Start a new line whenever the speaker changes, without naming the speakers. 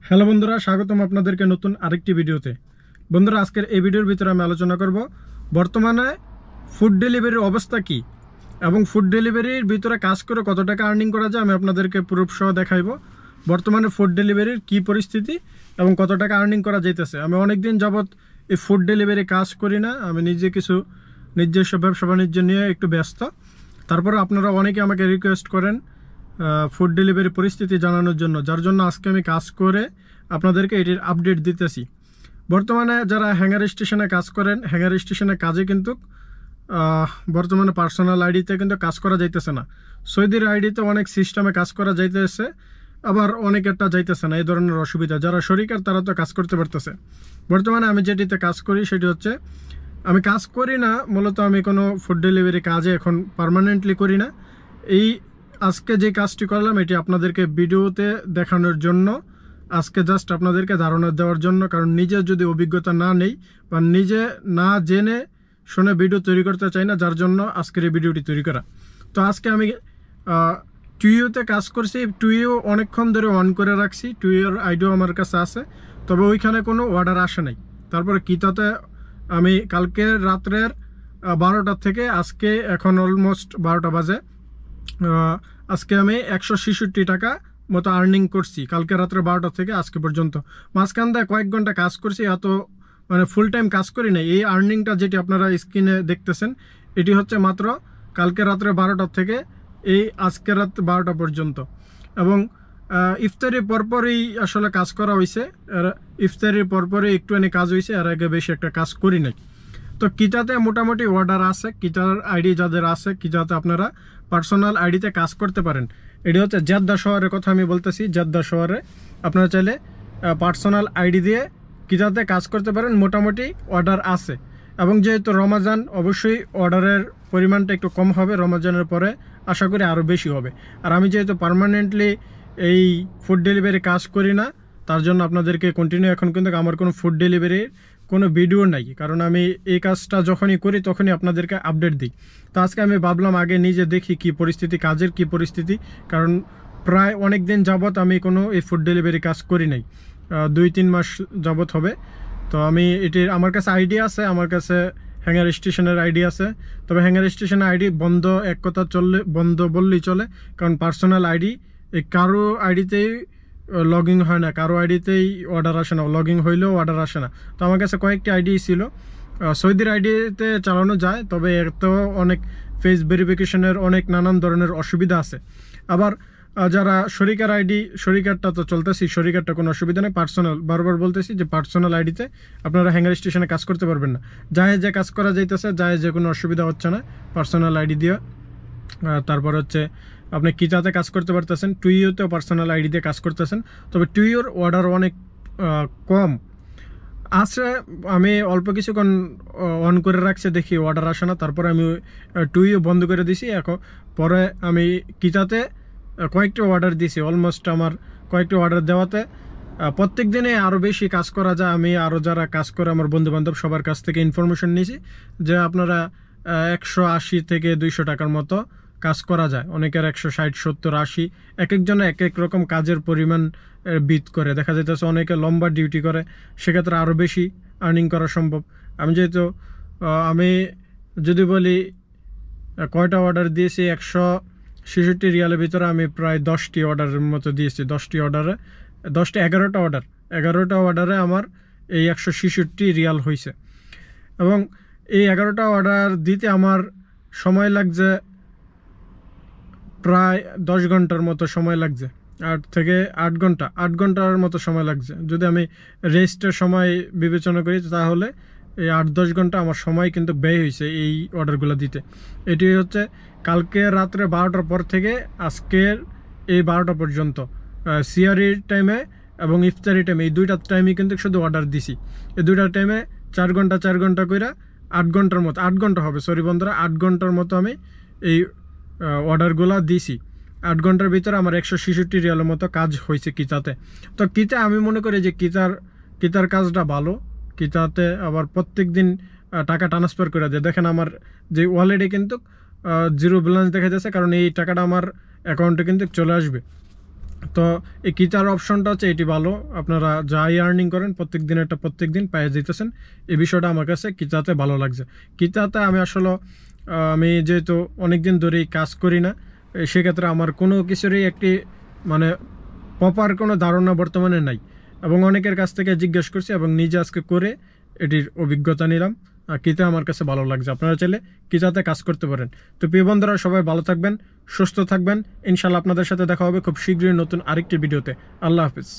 Hello বন্ধুরা, স্বাগতম আপনাদেরকে নতুন আরেকটি ভিডিওতে। বন্ধুরা, আজকের এই ভিডিওর ভিতরে আমি আলোচনা করব বর্তমানে ফুড ডেলিভারির অবস্থা কি এবং ফুড ডেলিভারির ভিতরে কাজ করে কত টাকা আর্নিং করা যায় আমি আপনাদেরকে প্রুফ সহ দেখাইব। বর্তমানে ফুড ডেলিভারির কি পরিস্থিতি এবং কত টাকা আর্নিং করা যাইতেছে। আমি অনেক দিন যাবৎ এই ফুড ডেলিভারি কাজ করি না, আমি নিজে কিছু নিজস্ব ব্যবসা বাণিজ্য নিয়ে একটু ব্যস্ত। তারপরে আপনারা অনেকে আমাকে রিকোয়েস্ট করেন ফুড ডেলিভারি পরিস্থিতি জানানোর জন্য, যার জন্য আজকে আমি কাজ করে আপনাদেরকে এটির আপডেট দিতেছি। বর্তমানে যারা হ্যাঙ্গার স্টেশনে কাজ করেন, হ্যাঙ্গার স্টেশনে কাজে কিন্তু বর্তমানে পার্সোনাল আইডিতে কিন্তু কাজ করা যাইতেছে না। সৌদির আইডিতে অনেক সিস্টেমে কাজ করা যাইতেছে, আবার অনেকেরটা যাইতেছে না। এই ধরনের অসুবিধা যারা শরিকার তারা তো কাজ করতে পারতেছে। বর্তমানে আমি যেটিতে কাজ করি সেটি হচ্ছে, আমি কাজ করি না মূলত, আমি কোনো ফুড ডেলিভারি কাজে এখন পার্মানেন্টলি করি না। এই আজকে যে কাজটি করলাম এটি আপনাদেরকে ভিডিওতে দেখানোর জন্য, আজকে জাস্ট আপনাদেরকে ধারণা দেওয়ার জন্য। কারণ নিজের যদি অভিজ্ঞতা না নেই বা নিজে না জেনে শুনে ভিডিও তৈরি করতে চাই না, যার জন্য আজকের এই ভিডিওটি তৈরি করা। তো আজকে আমি টুইওতে কাজ করছি। টুইও অনেকক্ষণ ধরে অন করে রাখছি, টুইওর আইডিও আমার কাছে আছে, তবে ওইখানে কোনো অর্ডার আসে নাই। তারপরে কিতাতে আমি কালকে রাত্রের 12টা থেকে আজকে এখন অলমোস্ট 12টা বাজে, আজকে আমি 166 টাকা মতো আর্নিং করছি কালকে রাত্রে 12টা থেকে আজকে পর্যন্ত। মাঝখান দিয়ে কয়েক ঘন্টা কাজ করছি, এত মানে ফুল টাইম কাজ করি না। এই আর্নিংটা যেটি আপনারা স্ক্রিনে দেখতেছেন এটি হচ্ছে মাত্র কালকে রাত্রে 12টা থেকে এই আজকে রাত 12টা পর্যন্ত। এবং ইফতারির পরপরই আসলে কাজ করা হয়েছে, ইফতারির পরপরই একটুখানি কাজ হয়েছে, এর আগে বেশি একটা কাজ করি নাই। তো কিটাতে মোটামুটি অর্ডার আছে, কিটার আইডি যাদের আছে কিটাতে আপনারা পার্সোনাল আইডিতে কাজ করতে পারেন। এটি হচ্ছে জেদ্দা শহরের কথা আমি বলতেছি। জেদ্দা শহরে আপনারা চাইলে পার্সোনাল আইডি দিয়ে কিটাতে কাজ করতে পারেন, মোটামুটি অর্ডার আছে। এবং যেহেতু রমাজান, অবশ্যই অর্ডারের পরিমাণটা একটু কম হবে, রমাজানের পরে আশা করি আরও বেশি হবে। আর আমি যেহেতু পার্মানেন্টলি এই ফুড ডেলিভারি কাজ করি না, তার জন্য আপনাদেরকে কন্টিনিউ এখন কিন্তু আমার কোনো ফুড ডেলিভারির কোনো ভিডিও নাই, কারণ আমি এই কাজটা যখনই করি তখনই আপনাদেরকে আপডেট দিই। তো আজকে আমি ভাবলাম আগে নিজে দেখি কি পরিস্থিতি, কাজের কি পরিস্থিতি, কারণ প্রায় অনেক দিন যাবৎ আমি কোনো এই ফুড ডেলিভারি কাজ করি নাই, 2-3 মাস যাবৎ হবে। তো আমি এটির আমার কাছে আইডি আছে, আমার কাছে হ্যাঙ্গার স্টেশনের আইডি আছে। তবে হ্যাঙ্গার স্টেশনের আইডি বন্ধ, এক কথা চললে বন্ধ বললেই চলে, কারণ পার্সোনাল আইডি এই কারো আইডিতেই লগ ইন হয় না, কারো আইডিতেই অর্ডার আসে না, লগ ইন হইলেও অর্ডার আসে না। তো আমার কাছে কয়েকটি আইডি ছিল, সৌদির আইডিতে চালানো যায়, তবে এত অনেক ফেস ভেরিফিকেশনের অনেক নানান ধরনের অসুবিধা আছে। আবার যারা শরিকার আইডি, শরিকারটা তো চলতেছি, শরিকারটা কোনো অসুবিধা নেই। পার্সোনাল বারবার বলতেছি যে পার্সোনাল আইডিতে আপনারা হ্যাঙ্গার স্টেশনে কাজ করতে পারবেন না। যায় যে কাজ করা যাইতেছে, যায় যে কোনো অসুবিধা হচ্ছে না পার্সোনাল আইডি দিয়ে। তারপর হচ্ছে আপনি কিটাতে কাজ করতে পারতেছেন, টুইওতেও পার্সোনাল আইডি দিয়ে কাজ করতেছেন। তবে টুইওর অর্ডার অনেক কম আছে। আমি অল্প কিছুক্ষণ অন করে রাখছি, দেখি অর্ডার আসে না, তারপরে আমি টুইও বন্ধ করে দিছি। এখন পরে আমি কিটাতে কয়েকটি অর্ডার দিছি, অলমোস্ট আমার কয়েকটি অর্ডার দেওয়াতে প্রত্যেক দিনে আরও বেশি কাজ করা যায়। আমি আরও যারা কাজ করে আমার বন্ধুবান্ধব সবার কাছ থেকে ইনফরমেশন নিয়েছি যে আপনারা 180 থেকে 200 টাকার মতো কাজ করা যায়। অনেকের 160, 70, 80, এক একজনে এক এক রকম কাজের পরিমাণ বিট করে। দেখা যাইতেছে অনেকে লম্বা ডিউটি করে, সেক্ষেত্রে আরও বেশি আর্নিং করা সম্ভব। আমি যেহেতু আমি যদি বলি কয়টা অর্ডার দিয়েছি, 166 রিয়ালের ভিতরে আমি প্রায় 10টি অর্ডারের মতো দিয়েছি। 10টি অর্ডারে 11টা অর্ডারে আমার এই 166 রিয়াল হয়েছে। এবং এই 11টা অর্ডার দিতে আমার সময় লাগছে প্রায় 10 ঘন্টার মতো সময় লাগছে, 8 থেকে 8 ঘন্টার মতো সময় লাগছে। যদি আমি রেস্টের সময় বিবেচনা করি তাহলে এই 8-10 ঘন্টা আমার সময় কিন্তু ব্যয় হয়েছে এই অর্ডারগুলো দিতে। এটি হচ্ছে কালকে রাত্রে 12টার পর থেকে আজকের এই 12টা পর্যন্ত, সিয়ারির টাইমে এবং ইফতারি টাইমে, এই দুইটা টাইমে কিন্তু শুধু অর্ডার দিছি। এই দুইটা টাইমে 4 ঘন্টা করে 8 ঘন্টার মতো, 8 ঘন্টা হবে, সরি বন্ধুরা, 8 ঘন্টার মতো আমি এই অর্ডারগুলো দিছি। 8 ঘন্টার ভিতরে আমার 166 রিয়ালের মতো কাজ হয়েছে কিতাতে। তো কিতা আমি মনে করি যে কিতার কাজটা ভালো। কিতাতে আবার প্রত্যেক দিন টাকা ট্রান্সফার করে দেয়। দেখেন আমার যে ওয়ালেটে কিন্তু জিরো ব্যালেন্স দেখা যাচ্ছে, কারণ এই টাকাটা আমার অ্যাকাউন্টে কিন্তু চলে আসবে। তো এই কিচার অপশনটা হচ্ছে এটি ভালো, আপনারা যাই আর্নিং করেন প্রত্যেক দিন এটা প্রত্যেক দিন পেয়ে যেতেছেন। এই বিষয়টা আমার কাছে কিচাতে ভালো লাগছে। কিচাতে আমি আসলে আমি যেহেতু অনেক দিন ধরেই কাজ করি না, সেক্ষেত্রে আমার কোনো কিছুরই একটি মানে প্রপার কোনো ধারণা বর্তমানে নাই, এবং অনেকের কাছ থেকে জিজ্ঞেস করছি এবং নিজে আজকে করে এটির অভিজ্ঞতা নিলাম। কিতে আমার কাছে ভালো লাগছে, আপনারা চাইলে কিচাতে কাজ করতে পারেন। তো প্রিয় বন্ধুরা, সবাই ভালো থাকবেন, সুস্থ থাকবেন। ইনশাল্লাহ আপনাদের সাথে দেখা হবে খুব শীঘ্রই নতুন আরেকটি ভিডিওতে। আল্লাহ হাফিজ।